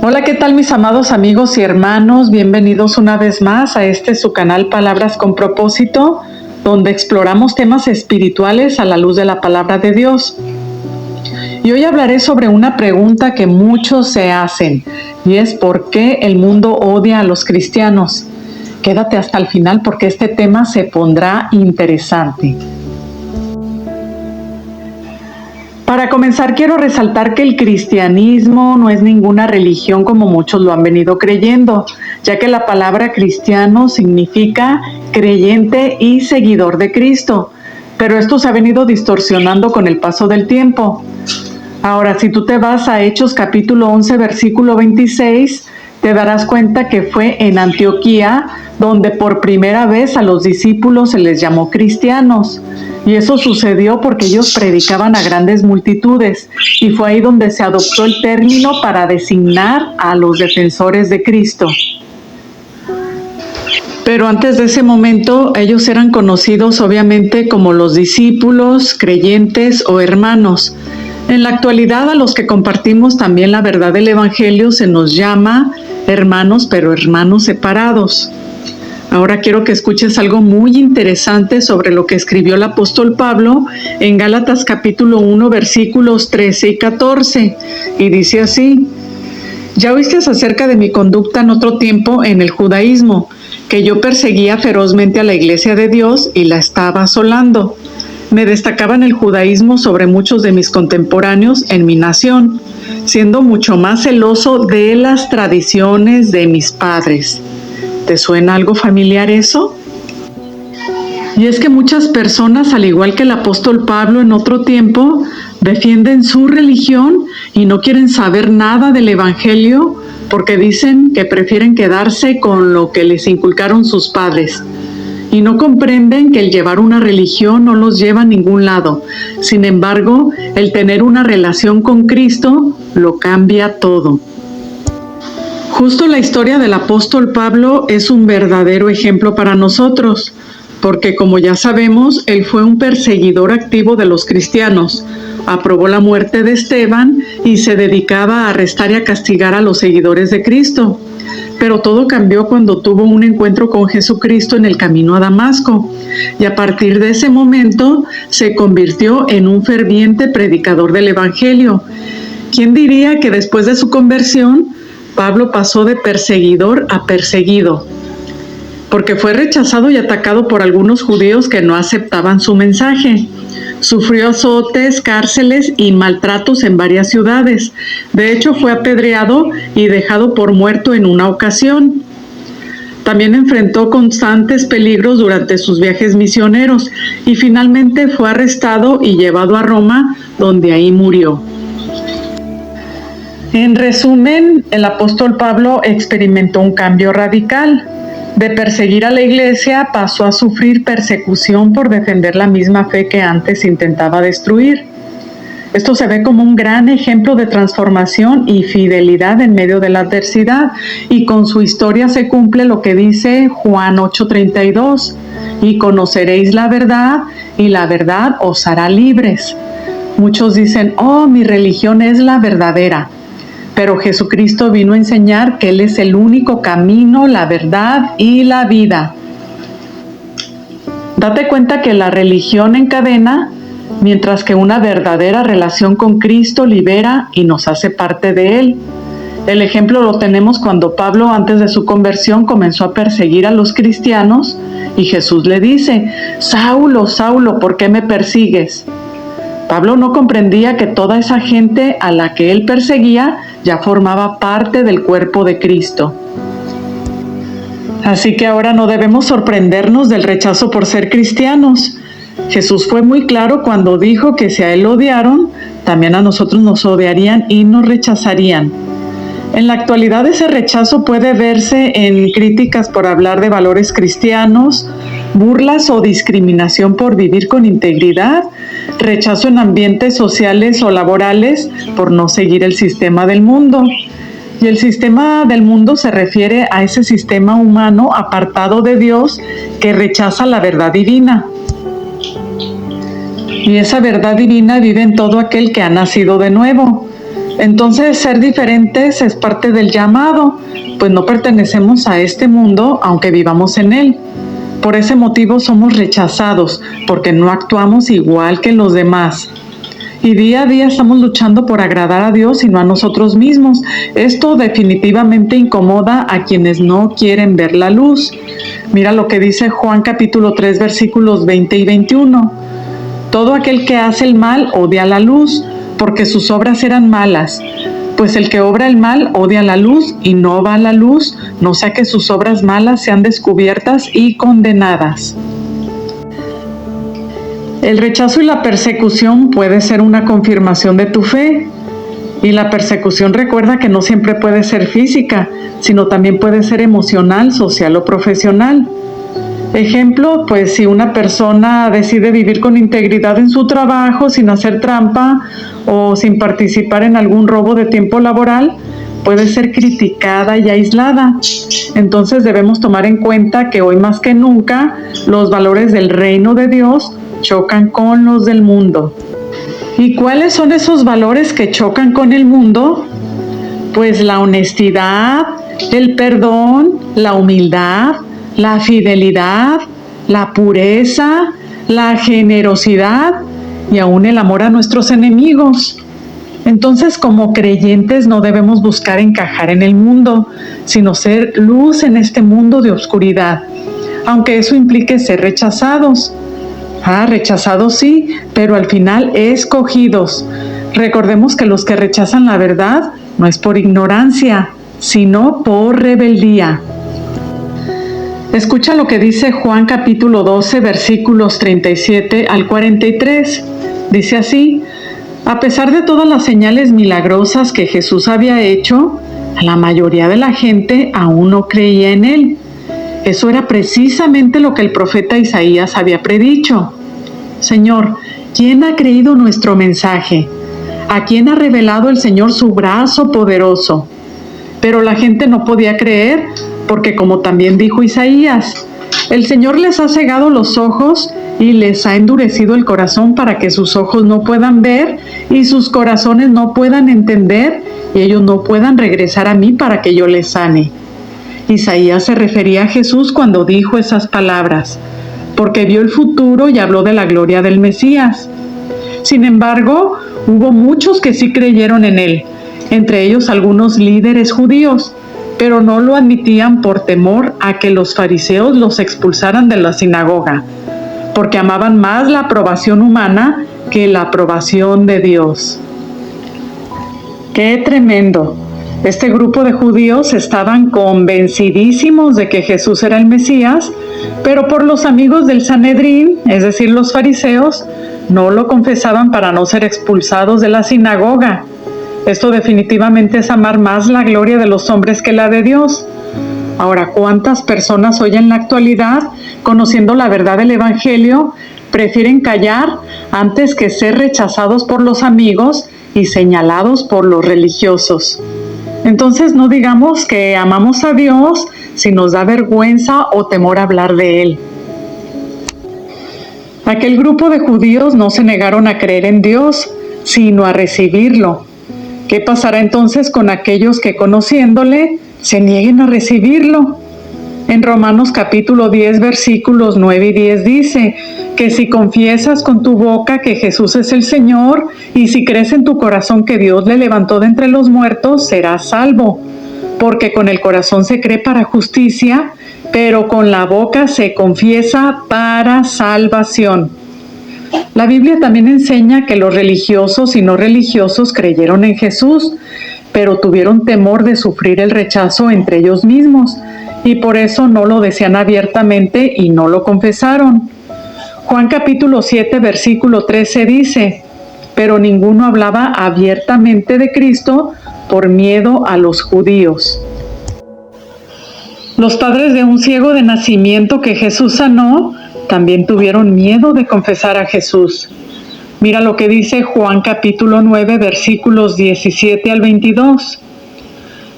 Hola, ¿qué tal mis amados amigos y hermanos? Bienvenidos una vez más a su canal Palabras con Propósito, donde exploramos temas espirituales a la luz de la palabra de Dios. Y hoy hablaré sobre una pregunta que muchos se hacen, y es ¿por qué el mundo odia a los cristianos? Quédate hasta el final porque este tema se pondrá interesante. Para comenzar, quiero resaltar que el cristianismo no es ninguna religión como muchos lo han venido creyendo, ya que la palabra cristiano significa creyente y seguidor de Cristo, pero esto se ha venido distorsionando con el paso del tiempo. Ahora, si tú te vas a Hechos capítulo 11, versículo 26, te darás cuenta que fue en Antioquía donde por primera vez a los discípulos se les llamó cristianos. Y eso sucedió porque ellos predicaban a grandes multitudes, y fue ahí donde se adoptó el término para designar a los defensores de Cristo. Pero antes de ese momento, ellos eran conocidos obviamente como los discípulos, creyentes o hermanos. En la actualidad, a los que compartimos también la verdad del Evangelio se nos llama hermanos, pero hermanos separados. Ahora quiero que escuches algo muy interesante sobre lo que escribió el apóstol Pablo en Gálatas capítulo 1, versículos 13 y 14. Y dice así: «Ya oíste acerca de mi conducta en otro tiempo en el judaísmo, que yo perseguía ferozmente a la iglesia de Dios y la estaba asolando. Me destacaba en el judaísmo sobre muchos de mis contemporáneos en mi nación, siendo mucho más celoso de las tradiciones de mis padres». ¿Te suena algo familiar eso? Y es que muchas personas, al igual que el apóstol Pablo en otro tiempo, defienden su religión y no quieren saber nada del Evangelio porque dicen que prefieren quedarse con lo que les inculcaron sus padres. Y no comprenden que el llevar una religión no los lleva a ningún lado. Sin embargo, el tener una relación con Cristo lo cambia todo. Justo la historia del apóstol Pablo es un verdadero ejemplo para nosotros, porque como ya sabemos, él fue un perseguidor activo de los cristianos, aprobó la muerte de Esteban y se dedicaba a arrestar y a castigar a los seguidores de Cristo. Pero todo cambió cuando tuvo un encuentro con Jesucristo en el camino a Damasco, y a partir de ese momento se convirtió en un ferviente predicador del Evangelio. ¿Quién diría que después de su conversión, Pablo pasó de perseguidor a perseguido? Porque fue rechazado y atacado por algunos judíos que no aceptaban su mensaje. Sufrió azotes, cárceles y maltratos en varias ciudades. De hecho, fue apedreado y dejado por muerto en una ocasión. También enfrentó constantes peligros durante sus viajes misioneros y finalmente fue arrestado y llevado a Roma, donde ahí murió. En resumen, el apóstol Pablo experimentó un cambio radical. De perseguir a la iglesia pasó a sufrir persecución por defender la misma fe que antes intentaba destruir. Esto se ve como un gran ejemplo de transformación y fidelidad en medio de la adversidad, y con su historia se cumple lo que dice Juan 8:32: «Y conoceréis la verdad, y la verdad os hará libres». Muchos dicen: «Oh, mi religión es la verdadera». Pero Jesucristo vino a enseñar que Él es el único camino, la verdad y la vida. Date cuenta que la religión encadena, mientras que una verdadera relación con Cristo libera y nos hace parte de Él. El ejemplo lo tenemos cuando Pablo, antes de su conversión, comenzó a perseguir a los cristianos y Jesús le dice: «Saulo, Saulo, ¿por qué me persigues?». Pablo no comprendía que toda esa gente a la que él perseguía ya formaba parte del cuerpo de Cristo. Así que ahora no debemos sorprendernos del rechazo por ser cristianos. Jesús fue muy claro cuando dijo que si a él lo odiaron, también a nosotros nos odiarían y nos rechazarían. En la actualidad ese rechazo puede verse en críticas por hablar de valores cristianos, burlas o discriminación por vivir con integridad, rechazo en ambientes sociales o laborales por no seguir el sistema del mundo. Y el sistema del mundo se refiere a ese sistema humano apartado de Dios que rechaza la verdad divina. Y esa verdad divina vive en todo aquel que ha nacido de nuevo. Entonces, ser diferentes es parte del llamado, pues no pertenecemos a este mundo aunque vivamos en él. Por ese motivo somos rechazados, porque no actuamos igual que los demás. Y día a día estamos luchando por agradar a Dios y no a nosotros mismos. Esto definitivamente incomoda a quienes no quieren ver la luz. Mira lo que dice Juan capítulo 3, versículos 20 y 21. Todo aquel que hace el mal odia la luz, porque sus obras eran malas. Pues el que obra el mal odia la luz y no va a la luz, no sea que sus obras malas sean descubiertas y condenadas. El rechazo y la persecución puede ser una confirmación de tu fe. Y la persecución, recuerda que no siempre puede ser física, sino también puede ser emocional, social o profesional. Ejemplo, pues si una persona decide vivir con integridad en su trabajo, sin hacer trampa o sin participar en algún robo de tiempo laboral, puede ser criticada y aislada. Entonces debemos tomar en cuenta que hoy más que nunca los valores del reino de Dios chocan con los del mundo. ¿Y cuáles son esos valores que chocan con el mundo? Pues la honestidad, el perdón, la humildad, la fidelidad, la pureza, la generosidad y aún el amor a nuestros enemigos. Entonces, como creyentes no debemos buscar encajar en el mundo, sino ser luz en este mundo de oscuridad, aunque eso implique ser rechazados. Rechazados sí, pero al final escogidos. Recordemos que los que rechazan la verdad no es por ignorancia, sino por rebeldía. Escucha lo que dice Juan capítulo 12, versículos 37 al 43. Dice así: a pesar de todas las señales milagrosas que Jesús había hecho, la mayoría de la gente aún no creía en él. Eso era precisamente lo que el profeta Isaías había predicho. Señor, ¿quién ha creído nuestro mensaje? ¿A quién ha revelado el Señor su brazo poderoso? Pero la gente no podía creer, porque como también dijo Isaías, el Señor les ha cegado los ojos y les ha endurecido el corazón para que sus ojos no puedan ver y sus corazones no puedan entender y ellos no puedan regresar a mí para que yo les sane. Isaías se refería a Jesús cuando dijo esas palabras, porque vio el futuro y habló de la gloria del Mesías. Sin embargo, hubo muchos que sí creyeron en él, entre ellos algunos líderes judíos, pero no lo admitían por temor a que los fariseos los expulsaran de la sinagoga, porque amaban más la aprobación humana que la aprobación de Dios. ¡Qué tremendo! Este grupo de judíos estaban convencidísimos de que Jesús era el Mesías, pero por los amigos del Sanedrín, es decir, los fariseos, no lo confesaban para no ser expulsados de la sinagoga. Esto definitivamente es amar más la gloria de los hombres que la de Dios. Ahora, ¿cuántas personas hoy en la actualidad, conociendo la verdad del Evangelio, prefieren callar antes que ser rechazados por los amigos y señalados por los religiosos? Entonces no digamos que amamos a Dios si nos da vergüenza o temor a hablar de Él. Aquel grupo de judíos no se negaron a creer en Dios, sino a recibirlo. ¿Qué pasará entonces con aquellos que conociéndole se nieguen a recibirlo? En Romanos capítulo 10, versículos 9 y 10 dice que si confiesas con tu boca que Jesús es el Señor y si crees en tu corazón que Dios le levantó de entre los muertos, serás salvo. Porque con el corazón se cree para justicia, pero con la boca se confiesa para salvación. La Biblia también enseña que los religiosos y no religiosos creyeron en Jesús, pero tuvieron temor de sufrir el rechazo entre ellos mismos, y por eso no lo decían abiertamente y no lo confesaron. Juan capítulo 7, versículo 13 dice, pero ninguno hablaba abiertamente de Cristo por miedo a los judíos. Los padres de un ciego de nacimiento que Jesús sanó también tuvieron miedo de confesar a Jesús. Mira lo que dice Juan capítulo 9, versículos 17 al 22.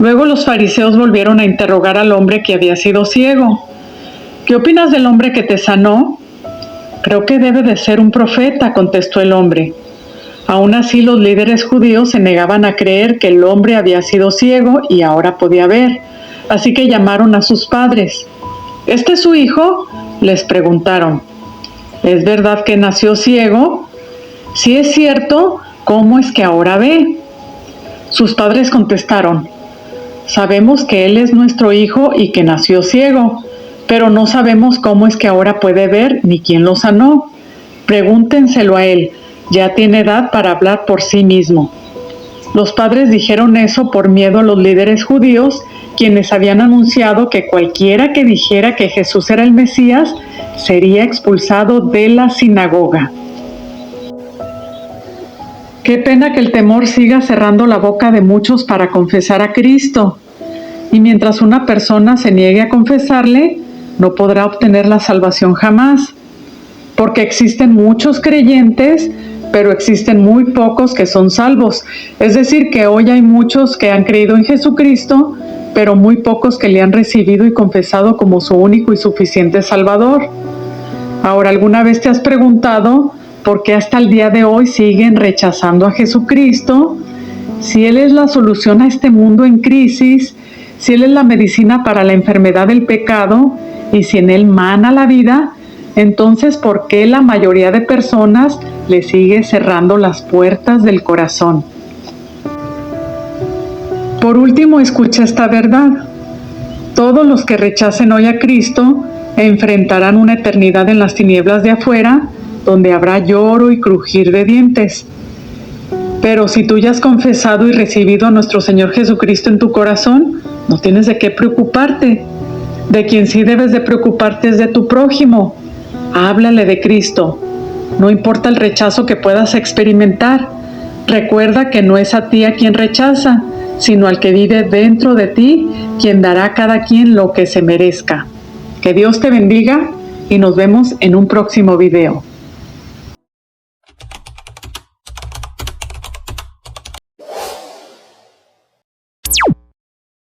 Luego los fariseos volvieron a interrogar al hombre que había sido ciego. ¿Qué opinas del hombre que te sanó? Creo que debe de ser un profeta, contestó el hombre. Aún así, los líderes judíos se negaban a creer que el hombre había sido ciego y ahora podía ver, así que llamaron a sus padres. ¿Este es su hijo?, les preguntaron. ¿Es verdad que nació ciego? Si es cierto, ¿cómo es que ahora ve? Sus padres contestaron: sabemos que él es nuestro hijo y que nació ciego, pero no sabemos cómo es que ahora puede ver ni quién lo sanó. Pregúntenselo a él, ya tiene edad para hablar por sí mismo. Los padres dijeron eso por miedo a los líderes judíos, quienes habían anunciado que cualquiera que dijera que Jesús era el Mesías sería expulsado de la sinagoga. Qué pena que el temor siga cerrando la boca de muchos para confesar a Cristo. Y mientras una persona se niegue a confesarle, no podrá obtener la salvación jamás. Porque existen muchos creyentes, pero existen muy pocos que son salvos. Es decir, que hoy hay muchos que han creído en Jesucristo, pero muy pocos que le han recibido y confesado como su único y suficiente Salvador. Ahora, ¿alguna vez te has preguntado por qué hasta el día de hoy siguen rechazando a Jesucristo? Si Él es la solución a este mundo en crisis, si Él es la medicina para la enfermedad del pecado, y si en Él mana la vida, entonces, ¿por qué la mayoría de personas le sigue cerrando las puertas del corazón? Por último, escucha esta verdad. Todos los que rechacen hoy a Cristo enfrentarán una eternidad en las tinieblas de afuera, donde habrá lloro y crujir de dientes. Pero si tú ya has confesado y recibido a nuestro Señor Jesucristo en tu corazón, no tienes de qué preocuparte. De quien sí debes de preocuparte es de tu prójimo. Háblale de Cristo. No importa el rechazo que puedas experimentar. Recuerda que no es a ti a quien rechaza, sino al que vive dentro de ti, quien dará a cada quien lo que se merezca. Que Dios te bendiga y nos vemos en un próximo video.